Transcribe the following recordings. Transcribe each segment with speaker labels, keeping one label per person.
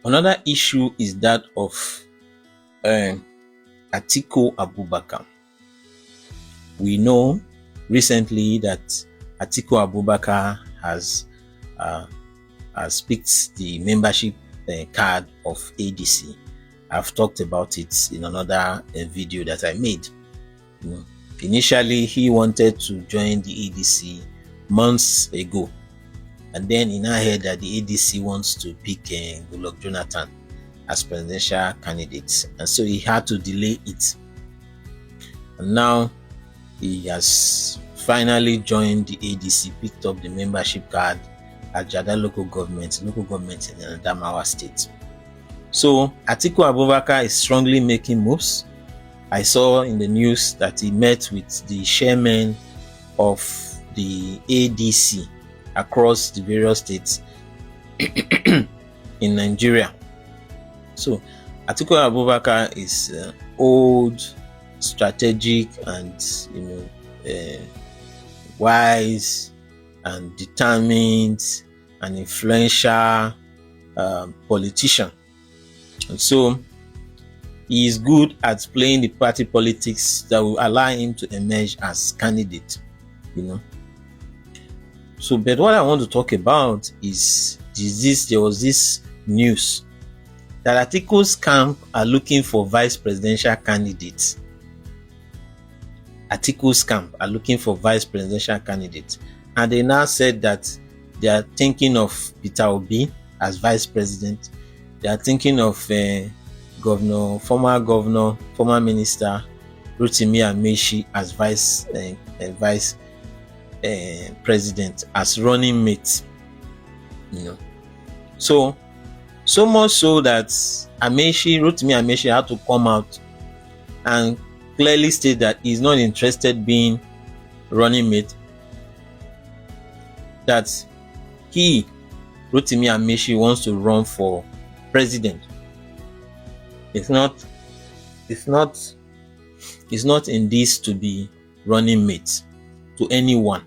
Speaker 1: Another issue is that of Atiku Abubakar. We know recently that Atiku Abubakar has picked the membership card of ADC. I've talked about it in another video that I made. You know, initially, he wanted to join the ADC months ago, and then he now heard that the ADC wants to pick Goodluck Jonathan as presidential candidate, and so he had to delay it. And now he has finally joined the ADC, picked up the membership card at Jada local government in Adamawa state. So Atiku Abubakar is strongly making moves. I saw in the news that he met with the chairman of the ADC across the various states in Nigeria. So Atiku Abubakar is old, strategic, and wise and determined and influential politician. And so he is good at playing the party politics that will allow him to emerge as candidate, So, but what I want to talk about is there was this news that Atiku's camp are looking for vice presidential candidates. Atiku's camp are looking for vice presidential candidates. And they now said that they are thinking of Peter Obi as vice president. They are thinking of former minister Rotimi Amaechi as vice president, as running mate. So much so that Rotimi Amaechi had to come out and clearly state that he's not interested being running mate. That Rotimi Amaechi wants to run for president. It's not in this to be running mate to anyone,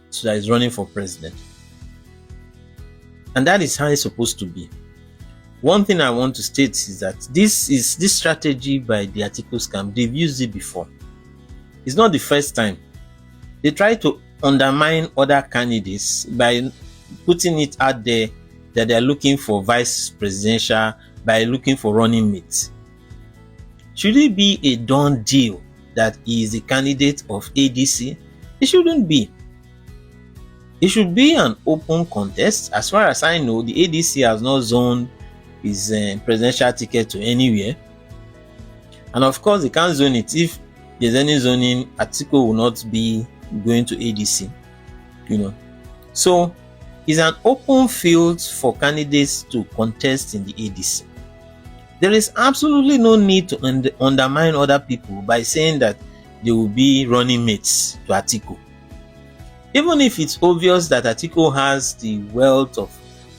Speaker 1: so that is running for president. And that is how it's supposed to be. One thing I want to state is that this strategy by the Atiku's camp, they've used it before. It's not the first time. They try to undermine other candidates by putting it out there that they're looking for vice presidential, by looking for running mates. Should it be a done deal that he is a candidate of ADC? It shouldn't be. It should be an open contest. As far as I know, the ADC has not zoned his presidential ticket to anywhere. And of course, they can't zone it. If there's any zoning, Atiku will not be going to ADC. So it's an open field for candidates to contest in the ADC. There is absolutely no need to undermine other people by saying that they will be running mates to Atiku. Even if it's obvious that Atiku has the wealth of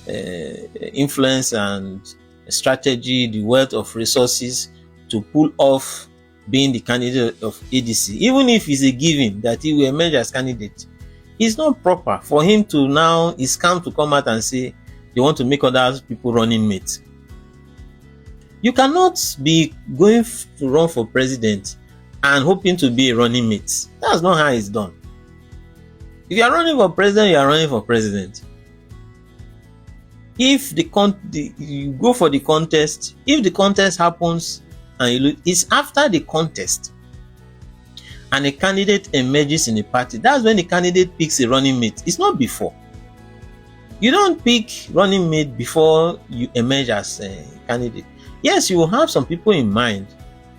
Speaker 1: influence and strategy, the wealth of resources to pull off being the candidate of ADC, even if it's a given that he will emerge as candidate, it's not proper for him to now, it's come to come out and say they want to make other people running mates. You cannot be going to run for president and hoping to be a running mate. That's not how it's done. If you are running for president, you are running for president. If you go for the contest, if the contest happens and it's after the contest and a candidate emerges in the party, that's when the candidate picks a running mate. It's not before. You don't pick running mate before you emerge as a candidate. Yes, you will have some people in mind,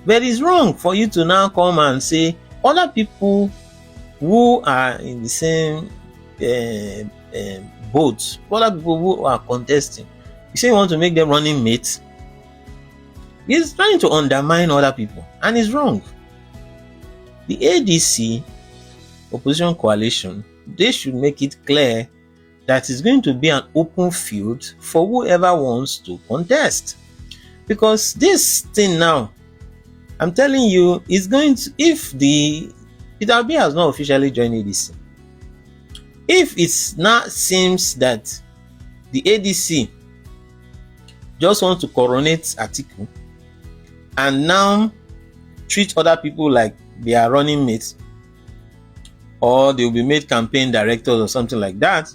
Speaker 1: but it's wrong for you to now come and say other people who are in the same boat, other people who are contesting, you say you want to make them running mates. He's trying to undermine other people, and it's wrong. The ADC opposition coalition, they should make it clear that it's going to be an open field for whoever wants to contest. Because this thing now, I'm telling you, is going to, if Peter Obi has not officially joined ADC, if it now seems that the ADC just want to coronate Atiku and now treat other people like they are running mates, or they will be made campaign directors or something like that,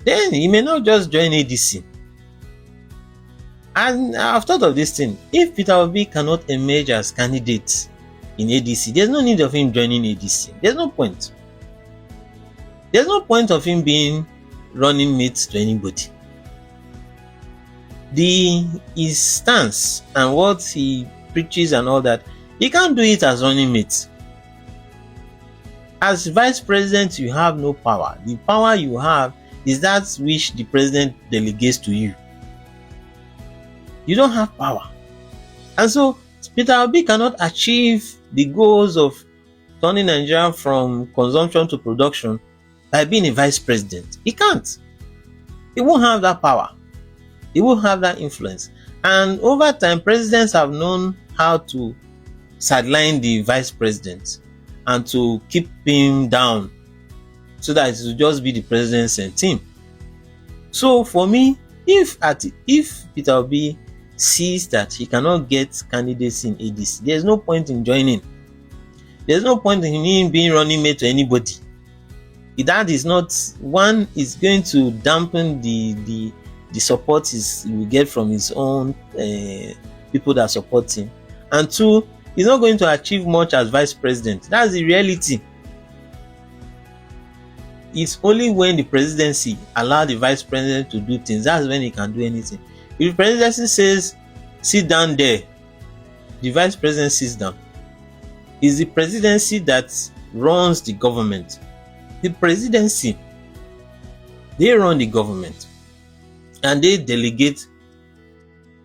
Speaker 1: then he may not just join ADC. And I've thought of this thing. If Peter Obi cannot emerge as candidate in ADC, there's no need of him joining ADC. There's no point. There's no point of him being running mate to anybody. His stance and what he preaches and all that, he can't do it as running mate. As vice president, you have no power. The power you have is that which the president delegates to you. You don't have power. And so Peter Obi cannot achieve the goals of turning Nigeria from consumption to production by being a vice president. He can't. He won't have that power. He won't have that influence. And over time, presidents have known how to sideline the vice president and to keep him down so that it will just be the president's team. So for me, if Peter Obi sees that he cannot get candidates in ADC, there's no point in joining. There's no point in him being running mate to anybody. That is not, one, is going to dampen the support he will get from his own people that support him, and two, he's not going to achieve much as vice president. That's the reality. It's only when the presidency allows the vice president to do things, that's when he can do anything. If the presidency says sit down there, the vice president sits down. It's the presidency that runs the government. The presidency, they run the government and they delegate.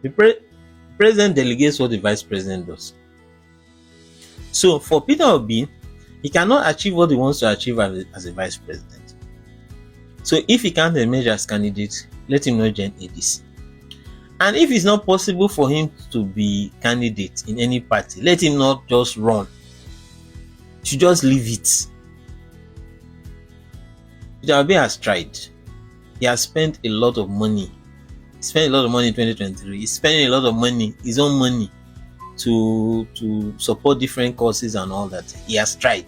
Speaker 1: The president delegates what the vice president does. So for Peter Obi, he cannot achieve what he wants to achieve as a vice president. So if he can't emerge as candidate, let him not join ADC. And if it's not possible for him to be candidate in any party, let him not just run. He should just leave it. Peter Obi has tried. He has spent a lot of money. He spent a lot of money in 2023. He's spending a lot of money, his own money, to support different causes and all that. He has tried.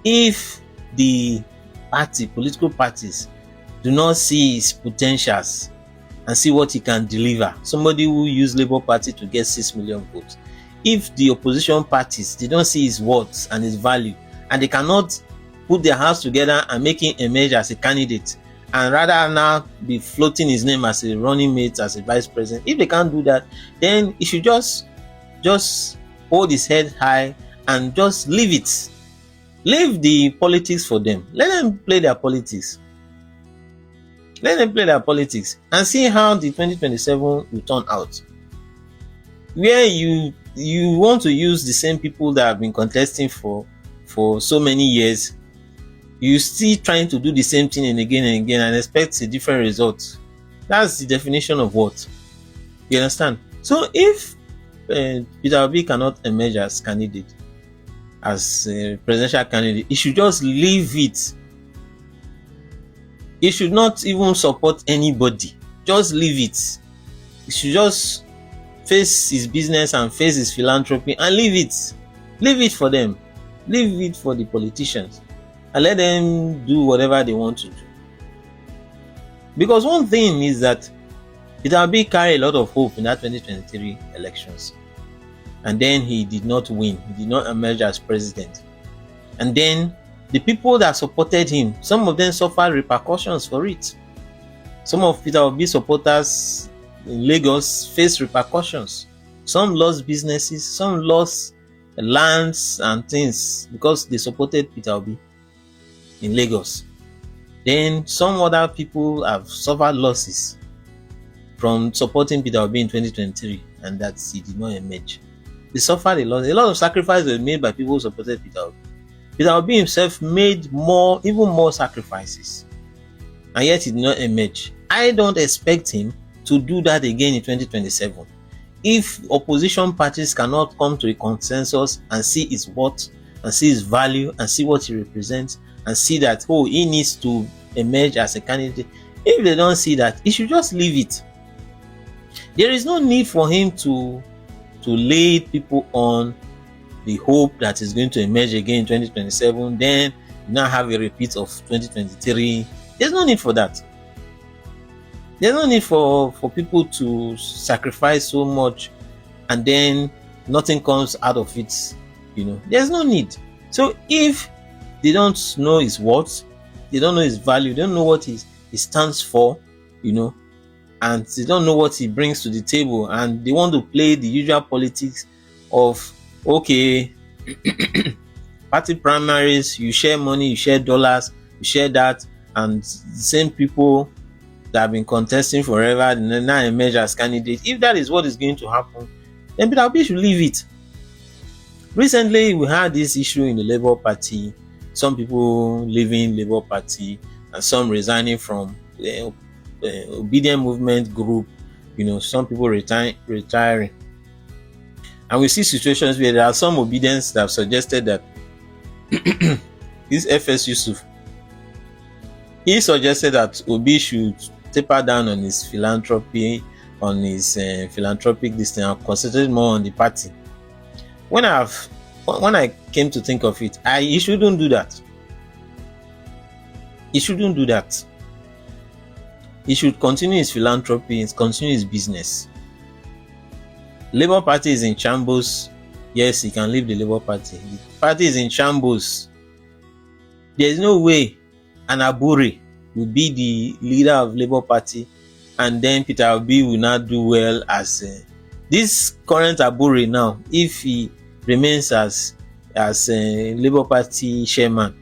Speaker 1: If the political parties do not see his potentials and see what he can deliver, somebody who used Labour Party to get 6 million votes, if the opposition parties, they don't see his worth and his value, and they cannot put their house together and make him emerge as a candidate, and rather now be floating his name as a running mate, as a vice president, if they can't do that, then he should just hold his head high and just leave it. Leave the politics for them. Let them play their politics. Let them play their politics and see how the 2027 will turn out. Where you want to use the same people that have been contesting for so many years, you still trying to do the same thing and again and expect a different result. That's the definition of what? You understand? So if Peter Obi cannot emerge as candidate, as a presidential candidate, he should just leave it. He should not even support anybody. Just leave it. He should just face his business and face his philanthropy and leave it. Leave it for them. Leave it for the politicians. And let them do whatever they want to do. Because one thing is that Peter Obi carried a lot of hope in that 2023 elections. And then he did not win. He did not emerge as president. And then the people that supported him, some of them suffered repercussions for it. Some of Peter Obi supporters in Lagos faced repercussions. Some lost businesses, some lost lands and things because they supported Peter Obi in Lagos. Then some other people have suffered losses from supporting Peter Obi in 2023, and that he did not emerge. They suffered a lot. A lot of sacrifices were made by people who supported Peter Obi. Peter Obi himself made even more sacrifices, and yet he did not emerge. I don't expect him to do that again in 2027. If opposition parties cannot come to a consensus and see his worth and see his value and see what he represents and see that, oh, he needs to emerge as a candidate, if they don't see that, he should just leave it. There is no need for him to lead people on the hope that is going to emerge again in 2027. Then you now have a repeat of 2023. There's no need for that. There's no need for people to sacrifice so much and then nothing comes out of it. There's no need. So if they don't know his worth, they don't know his value, they don't know what he stands for, and they don't know what he brings to the table, and they want to play the usual politics of, okay, party primaries, you share money, you share dollars, you share that, and the same people that have been contesting forever now emerge as candidates. If that is what is going to happen, then Peter Obi should leave it. Recently, we had this issue in the Labour Party, some people leaving Labour Party and some resigning from the Obedient Movement group, some people retiring. And we see situations where there are some Obedients that have suggested that this FS Yusuf, he suggested that Obi should taper down on his philanthropy, on his philanthropic this thing, and concentrate more on the party. When I came to think of it, he shouldn't do that. He shouldn't do that. He should continue his philanthropy and continue his business. Labour Party is in shambles. Yes, he can leave the Labour Party. The party is in shambles. There is no way an Abure will be the leader of Labour Party and then Peter Obi will not do well as this current Abure now. If he remains as Labour Party chairman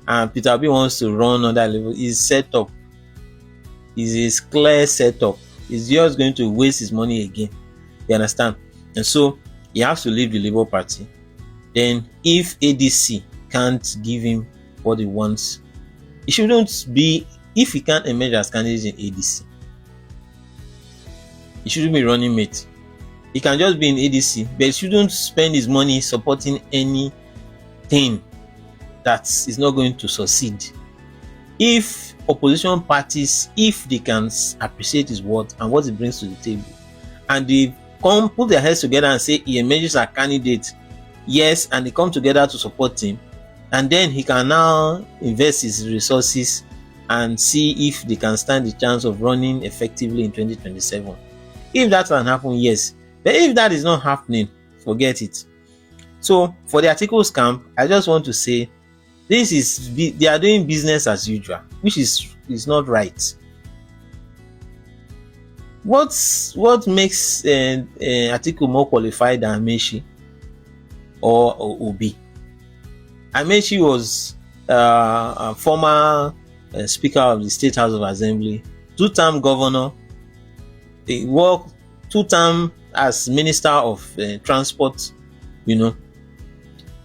Speaker 1: and Peter Obi wants to run on that level, his setup is a clear setup. He's just going to waste his money again. You understand? And so he has to leave the Labour Party. Then if ADC can't give him what he wants, he shouldn't be, if he can't emerge as candidate in ADC, he shouldn't be running mate. He can just be in ADC, but he shouldn't spend his money supporting anything that is not going to succeed. If opposition parties, if they can appreciate his worth and what he brings to the table, and they come put their heads together and say he emerges as a candidate, yes, and they come together to support him, and then he can now invest his resources and see if they can stand the chance of running effectively in 2027. If that can happen, yes. But if that is not happening, forget it. So for the Atiku camp, I just want to say they are doing business as usual, which is not right. What makes Atiku more qualified than Amaechi or Obi? Amaechi was a former Speaker of the State House of Assembly, 2-term governor. He worked 2-term as Minister of Transport,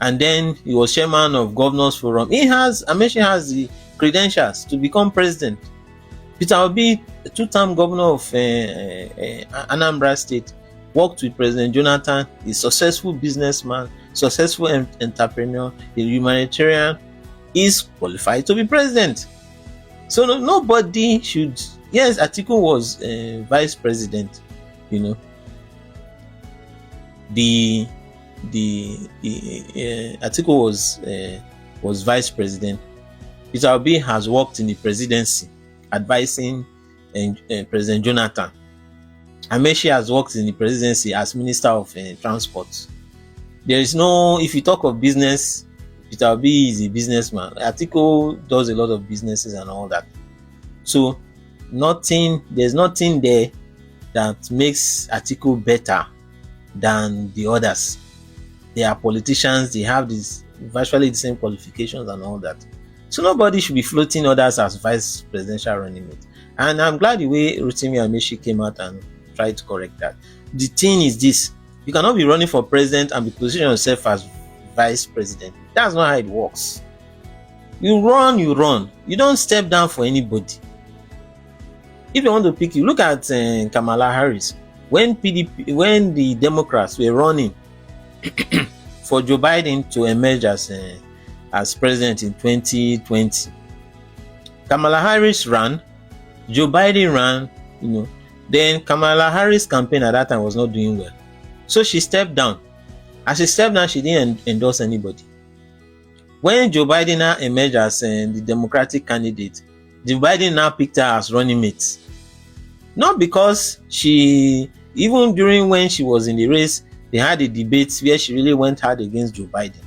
Speaker 1: and then he was chairman of Governors Forum. Amaechi has the credentials to become president. Peter Obi, a 2-term governor of Anambra State, worked with President Jonathan. He's a successful businessman, successful entrepreneur, a humanitarian. Is qualified to be president. So nobody should. Yes, Atiku was vice president. The Atiku was vice president. Peter Obi has worked in the presidency, advising President Jonathan. Amaechi has worked in the presidency as Minister of Transport. There is no, if you talk of business, Peter Obi is a businessman. Atiku does a lot of businesses and all that. So there's nothing there that makes Atiku better than the others. They are politicians, they have virtually the same qualifications and all that. So nobody should be floating others as vice presidential running mate. And I'm glad the way Rotimi Amaechi came out and tried to correct that. The thing is this: you cannot be running for president and be positioning yourself as vice president. That's not how it works. You run. You don't step down for anybody. If you want to pick, you look at Kamala Harris. When the Democrats were running for Joe Biden to emerge as president in 2020, Kamala Harris ran, Joe Biden ran, Then Kamala Harris' campaign at that time was not doing well. So she stepped down. As she stepped down, she didn't endorse anybody. When Joe Biden now emerged as the Democratic candidate, Joe Biden now picked her as running mate. Not because even during when she was in the race, they had a debate where she really went hard against Joe Biden.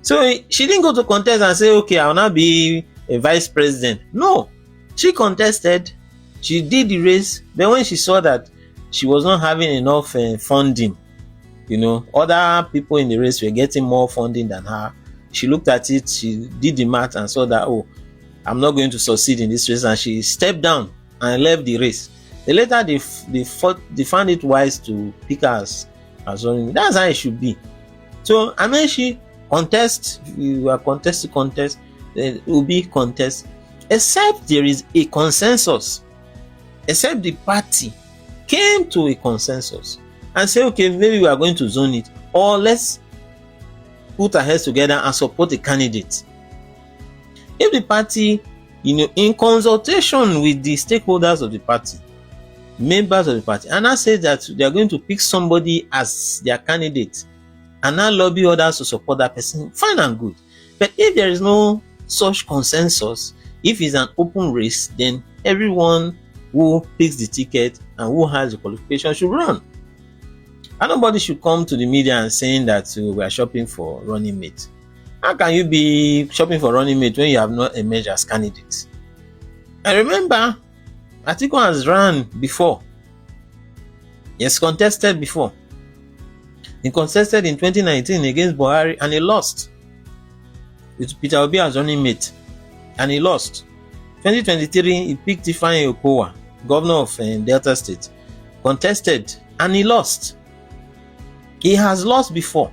Speaker 1: So she didn't go to contest and say, okay, I'll now be a vice president. No, she contested, she did the race. Then when she saw that she was not having enough funding, other people in the race were getting more funding than her, she looked at it, she did the math and saw that, oh, I'm not going to succeed in this race, and she stepped down and left the race. Then later they found it wise to pick her as running. That's how it should be. So Amaechi contest, you are contest, it will be contest, except there is a consensus, except the party came to a consensus and say, okay, maybe we are going to zone it, or let's put our heads together and support a candidate. If the party, in consultation with the stakeholders of the party, members of the party, and I say that they are going to pick somebody as their candidate and now lobby others to support that person, fine and good. But if there is no such consensus, if it's an open race, then everyone who picks the ticket and who has the qualification should run. And nobody should come to the media and saying that we are shopping for running mate. How can you be shopping for running mate when you have not emerged as candidates? I remember Atiku has run before. He has contested before. He contested in 2019 against Buhari and he lost. With Peter Obi as running mate and he lost. 2023 he picked Ifeanyi Okowa, governor of Delta State, contested and he lost. He has lost before.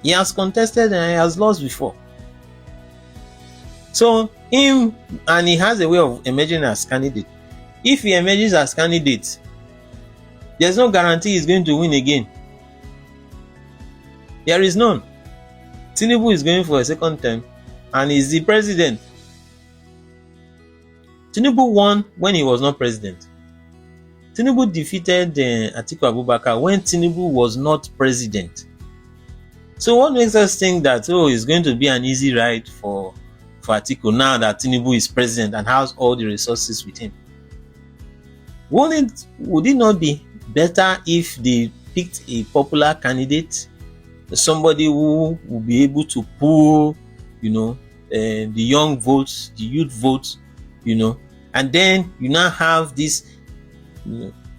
Speaker 1: He has contested and he has lost before. So him, and he has a way of emerging as candidate. If he emerges as candidate, there's no guarantee he's going to win again. There is none. Tinubu is going for a second term and is the president. Tinubu won when he was not president. Tinubu defeated Atiku Abubakar when Tinubu was not president. So what makes us think that, it's going to be an easy ride for Atiku now that Tinubu is president and has all the resources with him? Would it not be better if they picked a popular candidate, somebody who will be able to pull, the young votes, the youth votes, and then you now have this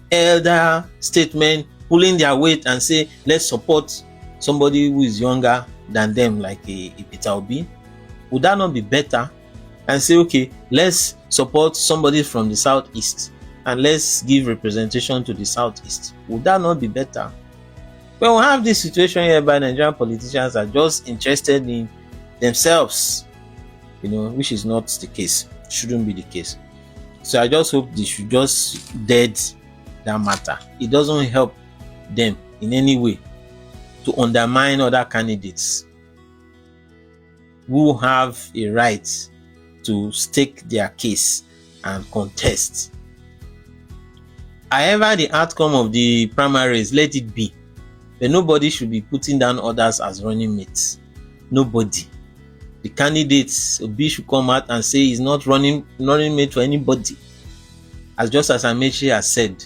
Speaker 1: elder statesmen pulling their weight and say, let's support somebody who is younger than them, like a Peter Obi? Would that not be better? And say, okay, let's support somebody from the southeast and let's give representation to the southeast. Would that not be better? When we have this situation whereby Nigerian politicians are just interested in themselves, which is not the case, shouldn't be the case. So I just hope they should just dead that matter. It doesn't help them in any way to undermine other candidates who have a right to stake their case and contest. However, the outcome of the primaries, let it be. But nobody should be putting down others as running mates. Nobody. The candidates, Obi should come out and say he's not running mate for anybody, as Amaechi has said,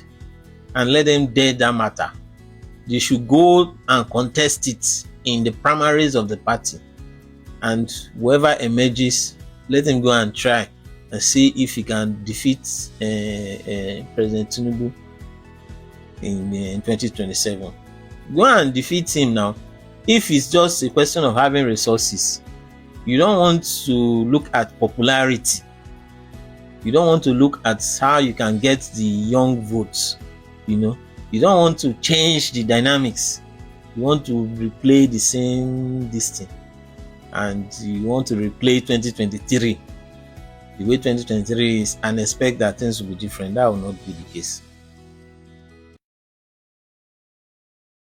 Speaker 1: and let them dead that matter. They should go and contest it in the primaries of the party, and whoever emerges, let him go and try and see if he can defeat President Tinubu in 2027. Go and defeat him now. If it's just a question of having resources, you don't want to look at popularity. You don't want to look at how you can get the young votes. You don't want to change the dynamics. You want to replay the same thing, and you want to replay 2023 the way 2023 is, and expect that things will be different. That will not be the case.